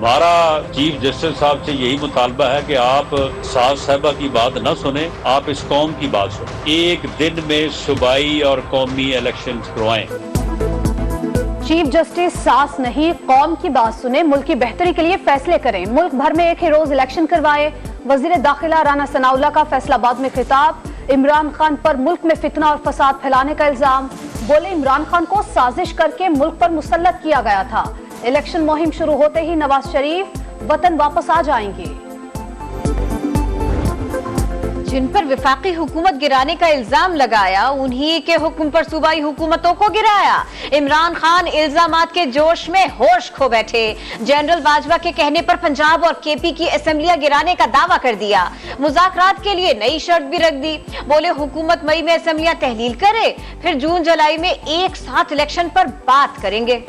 हमारा chief justice साहब से यही मुतालबा है कि आप सास साहबा की बात न सुने, आप इस कौम की बात सुने। एक दिन में सूबाई और कौमी इलेक्शन करवाएं। चीफ जस्टिस सास नहीं कौम की बात सुने, मुल्क की बेहतरी के लिए फैसले करें। मुल्क भर में एक ही रोज इलेक्शन करवाए। वजीर दाखिला राना सनाउल्लाह का फैसलाबाद में खिताब। इमरान खान पर मुल्क में फितना और फसाद फैलाने का इल्जाम। बोले इमरान खान को साजिश करके मुल्क पर मुसल्लत किया गया था। इलेक्शन मुहिम शुरू होते ही नवाज शरीफ वतन वापस आ जाएंगे। जिन पर विफाकी हुकूमत गिराने का इल्जाम लगाया, उन्हीं के हुक्म पर सूबाई हुकूमतों को गिराया। इमरान खान इल्जामात के जोश में होश खो बैठे। जनरल बाजवा के कहने पर पंजाब और केपी की असेंबलियां गिराने का दावा कर दिया। मुज़ाकरात के लिए नई शर्त भी रख दी। बोले हुकूमत मई में असेंबलियां तहलील करे, फिर जून जुलाई में एक साथ इलेक्शन पर बात करेंगे।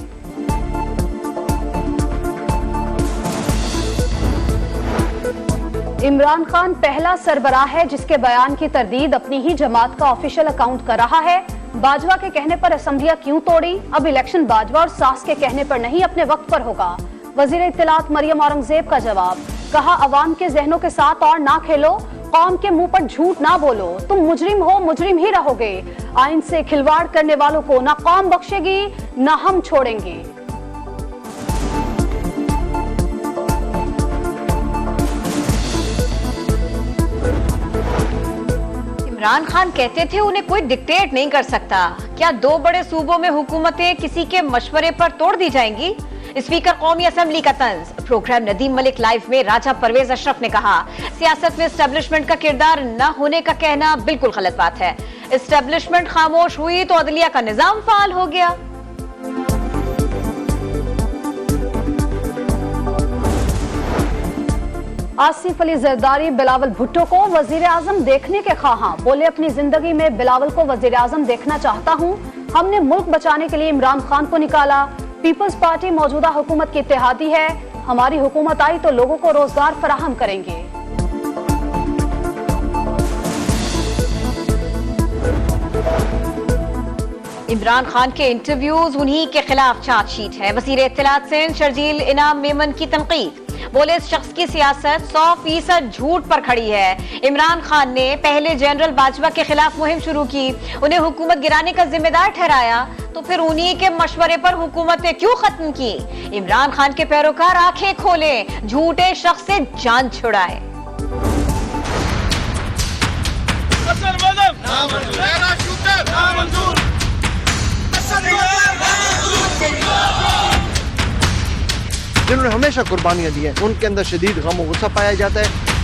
इमरान खान पहला सरबराह है जिसके बयान की तरदीद अपनी ही जमात का ऑफिशियल अकाउंट कर रहा है। बाजवा के कहने पर असेंबलियां क्यों तोड़ी? अब इलेक्शन बाजवा और सास के कहने पर नहीं, अपने वक्त पर होगा। वजीर इत्तलात मरियम औरंगजेब का जवाब। कहा अवाम के जहनों के साथ और ना खेलो, कौम के मुंह पर झूठ ना बोलो। तुम मुजरिम हो, मुजरिम ही रहोगे। आइन से खिलवाड़ करने वालों को ना कौम बख्शेगी ना हम छोड़ेंगे। इमरान खान कहते थे उन्हें कोई डिक्टेट नहीं कर सकता। क्या दो बड़े सूबों में हुकूमतें किसी के मशवरे पर तोड़ दी जाएंगी? स्पीकर कौमी असेंबली का तंज। प्रोग्राम नदीम मलिक लाइव में राजा परवेज अशरफ ने कहा सियासत में एस्टेब्लिशमेंट का किरदार न होने का कहना बिल्कुल गलत बात है। एस्टेब्लिशमेंट खामोश हुई तो अदलिया का निजाम फाल हो गया। आसिफ अली जरदारी बिलावल भुट्टो को वजीर आजम देखने के ख्वाहां। बोले अपनी जिंदगी में बिलावल को वजीर आजम देखना चाहता हूं। हमने मुल्क बचाने के लिए इमरान खान को निकाला। पीपल्स पार्टी मौजूदा हुकूमत की इत्तेहादी है। हमारी हुकूमत आई तो लोगों को रोजगार फराहम करेंगे। इमरान खान के इंटरव्यूज उन्हीं के खिलाफ चार्जशीट है। वजीर इत्तलात सिंध शर्जील इनाम मेमन की तनकीद। बोले इस शख्स की सियासत 100% झूठ पर खड़ी है। इमरान खान ने पहले जनरल बाजवा के खिलाफ मुहिम शुरू की, उन्हें हुकूमत गिराने का जिम्मेदार ठहराया, तो फिर उन्हीं के मशवरे पर हुकूमतें क्यों खत्म की? इमरान खान के पैरोकार आंखें खोलें, झूठे शख्स से जान छुड़ाए। जिन्होंने हमेशा कुर्बानियां दी हैं, उनके अंदर शदीद गम और गुस्सा पाया जाता है।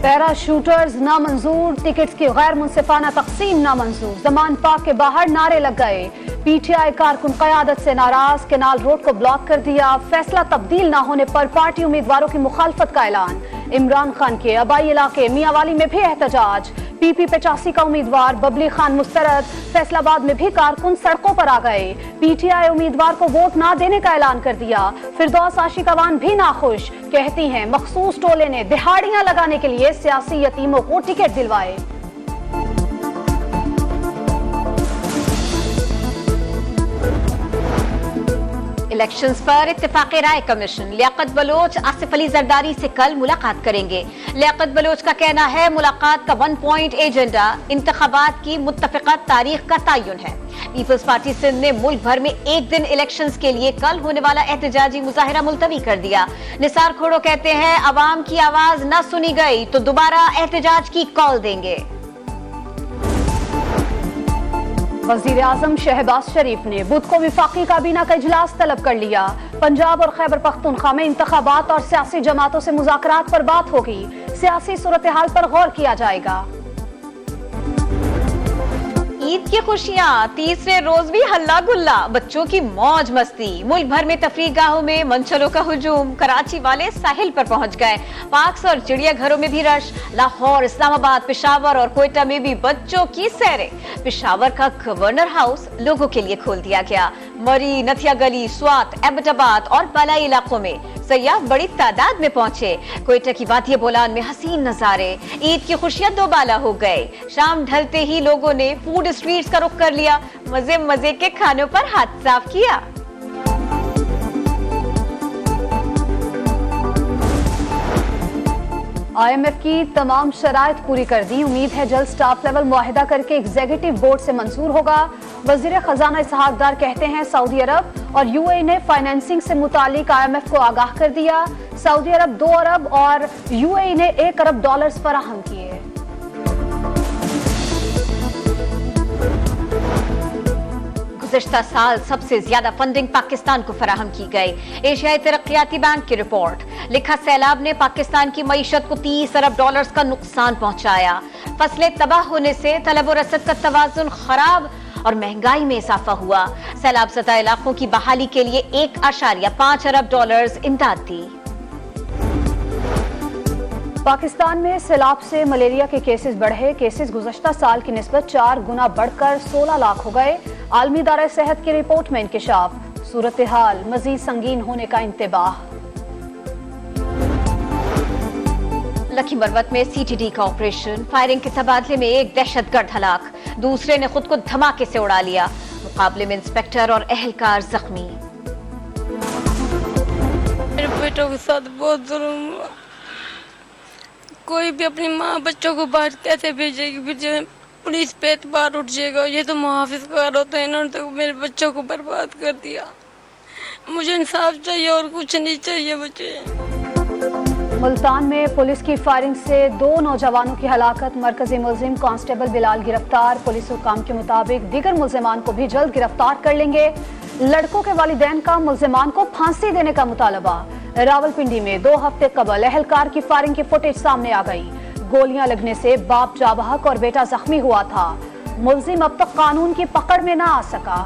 पैराशूटर्स नामंजूर, टिकट्स की गैर मुनसिफाना तकसीम नामंजूर। जमान पाक के बाहर नारे लग गए। पीटीआई कारकुन क़यादत से नाराज, केनाल रोड को ब्लॉक कर दिया। फैसला तब्दील न होने पर पार्टी उम्मीदवारों की मुखालफत का ऐलान। इमरान खान के आबाई इलाके मियांवाली में भी एहतजाज। पीपी 85 का उम्मीदवार बबली खान मुस्तरद। फैसलाबाद में भी कारकुन सड़कों पर आ गए। पीटीआई उम्मीदवार को वोट ना देने का ऐलान कर दिया। फिरदौस आशिक अवान भी नाखुश, कहती हैं मखसूस टोले ने दिहाड़ियां लगाने के लिए सियासी यतीमों को टिकट दिलवाए। इलेक्शंस पर इत्तेफाक़ राय कमीशन। लियाकत बलोच आसिफ अली जरदारी से कल मुलाकात करेंगे। लियाकत बलोच का कहना है मुलाकात का 1 पॉइंट एजेंडा इंतखाबात की मुत्तफ़िक़ा तारीख का तयन है। पीपल्स पार्टी सिंध ने मुल्क भर में एक दिन इलेक्शंस के लिए कल होने वाला एहतजाजी मुजाहिरा मुलतवी कर दिया। निसार खोड़ो कहते हैं अवाम की आवाज न सुनी गई तो दोबारा एहतजाज की कॉल देंगे। वजीर आजम शहबाज शरीफ ने बुध को विफाकी काबीना का इजलास तलब कर लिया। पंजाब और खैबर पख्तूनख्वा में इंतखाबात और सियासी जमातों से मुज़ाकरात पर बात होगी। सियासी सूरत हाल पर गौर किया जाएगा। ईद की खुशियां, तीसरे रोज भी हल्ला गुल्ला, बच्चों की मौज मस्ती। मुल्क भर में तफरीह गाहों में मंचलों का हुजूम। कराची वाले साहिल पर पहुंच गए। पार्क्स और चिड़ियाघरों में भी रश। लाहौर, इस्लामाबाद, पेशावर और कोयटा में भी बच्चों की सैरें। पेशावर का गवर्नर हाउस लोगों के लिए खोल दिया गया। मरी, नथिया गली, स्वात, एबटाबाद और बलाई इलाकों में सयाह बड़ी तादाद में पहुंचे। कोयटा की वादिया बोलान में हसीन नजारे। ईद की खुशियां दोबाला हो गए। शाम ढलते ही लोगों ने फूड स्ट्रीट्स का रुख कर लिया। मजे मजे के खानों पर हाथ साफ किया। IMF की तमाम शराइत पूरी कर दी। उम्मीद है जल्द स्टाफ लेवल मुआहिदा करके एग्जीक्यूटिव बोर्ड से मंजूर होगा। वजीर खजाना इसहाक डार कहते हैं सऊदी अरब और UAE ने फाइनेंसिंग से मुतालिक IMF को आगाह कर दिया। सऊदी अरब 2 अरब और UAE ने 1 अरब डॉलर्स फराहम किए। गुज़िश्ता साल सबसे ज्यादा फंडिंग पाकिस्तान को फराहम की गई। एशियाई तरक्याती बैंक की रिपोर्ट। लिखा सैलाब ने पाकिस्तान की मईशत को 30 अरब डॉलर्स का नुकसान पहुंचाया। फसलें तबाह होने से तलब और रसद का तवाजुन खराब और महंगाई में इजाफा हुआ। सैलाब ज़दा इलाकों की बहाली के लिए 1.5 अरब डॉलर्स इमदाद दी। पाकिस्तान में सैलाब से मलेरिया के केसेस बढ़े। केसेस गुज़श्ता साल की निस्बत 4 गुना बढ़कर 16 लाख हो गए। आलमी इदारा सेहत की रिपोर्ट में इंकिशाफ। सूरत हाल मजीद संगीन होने का इंतबाह। लखी मरवत में CTD का ऑपरेशन। फायरिंग के तबादले में एक दहशतगर्द हलाक, दूसरे ने खुद को धमाके से उड़ा लिया। मुकाबले में इंस्पेक्टर और एहलकार जख्मी। मेरे बेटों के साथ बहुत जुल्म हुआ। कोई भी अपनी माँ बच्चों को बाहर कैसे भेजेगी? फिर जो पुलिस पे एतबार उठ जाएगा। ये तो मुहाफिजगार होते हैं, इन्होंने तो मेरे बच्चों को बर्बाद कर दिया। मुझे इंसाफ चाहिए और कुछ नहीं चाहिए मुझे। मुल्तान में पुलिस की फायरिंग से 2 नौजवानों की हलाकत। मरकजी मुलजिम कांस्टेबल बिलाल गिरफ्तार। पुलिस हुकाम के मुताबिक दीगर मुलजिमान को भी जल्द गिरफ्तार कर लेंगे। लड़कों के वालिदैन का मुलजिमान को फांसी देने का मुतालबा। रावलपिंडी में 2 हफ्ते कबल एहलकार की फायरिंग की फुटेज सामने आ गई। गोलियां लगने से बाप जाबहक और बेटा जख्मी हुआ था। मुलजिम अब तक कानून की पकड़ में ना आ सका।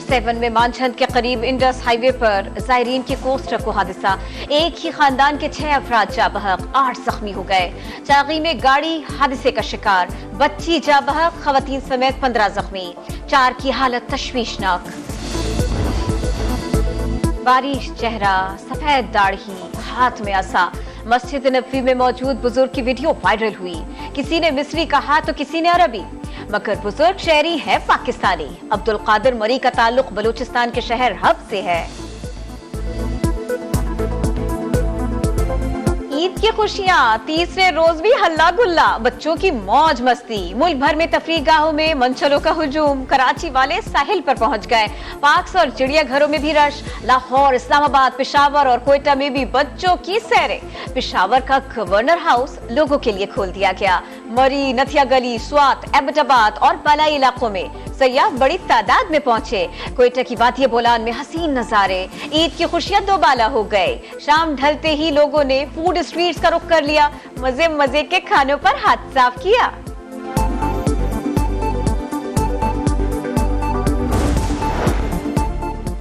7 में मानछंद के करीब इंडस हाईवे पर जायरीन के कोस्टर को हादसा। एक ही खानदान के 6 अफराद जाबहक, 8 जख्मी हो गए। चागी में गाड़ी हादसे का शिकार। बच्ची जाबहक, खवातीन समेत 15 जख्मी। 4 की हालत तशवीशनाक। बारिश चेहरा, सफेद दाढ़ी, हाथ में असा। मस्जिद नबवी में मौजूद बुजुर्ग की वीडियो वायरल हुई। किसी ने मिस्री कहा तो किसी ने अरबी, मगर बुजुर्ग शहरी है पाकिस्तानी। अब्दुल कादिर मरी का ताल्लुक बलूचिस्तान के शहर हब से है। ईद की खुशियां, तीसरे रोज भी हल्ला गुल्ला, बच्चों की मौज मस्ती। मुल्क भर में तफरीह गाहों में मंचलों का हुजूम। कराची वाले साहिल पर पहुंच गए। पार्क्स और चिड़ियाघरों में भी रश। लाहौर, इस्लामाबाद, पेशावर और कोयटा में भी बच्चों की सैरें। पेशावर का गवर्नर हाउस लोगों के लिए खोल दिया गया। मरी, नथिया गली, स्वात, एबटाबाद और बलाई इलाकों में सयाह बड़ी तादाद में पहुंचे। कोयटा की वादी बोलान में हसीन नजारे। ईद की खुशियां दोबाला हो गए। शाम ढलते ही लोगों ने फूड स्ट्रीट्स का रुख कर लिया। मजे मजे के खानों पर हाथ साफ किया।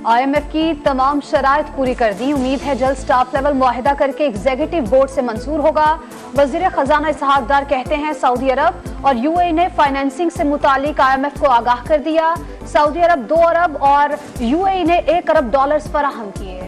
IMF की तमाम शराइत पूरी कर दी। उम्मीद है जल्द स्टाफ लेवल मुआहिदा करके एग्जीक्यूटिव बोर्ड से मंजूर होगा। वजीर खजाना इसहाक डार कहते हैं सऊदी अरब और UAE ने फाइनेंसिंग से मुतालिक IMF को आगाह कर दिया। सऊदी अरब 2 अरब और UAE ने 1 अरब डॉलर्स फराहम किए।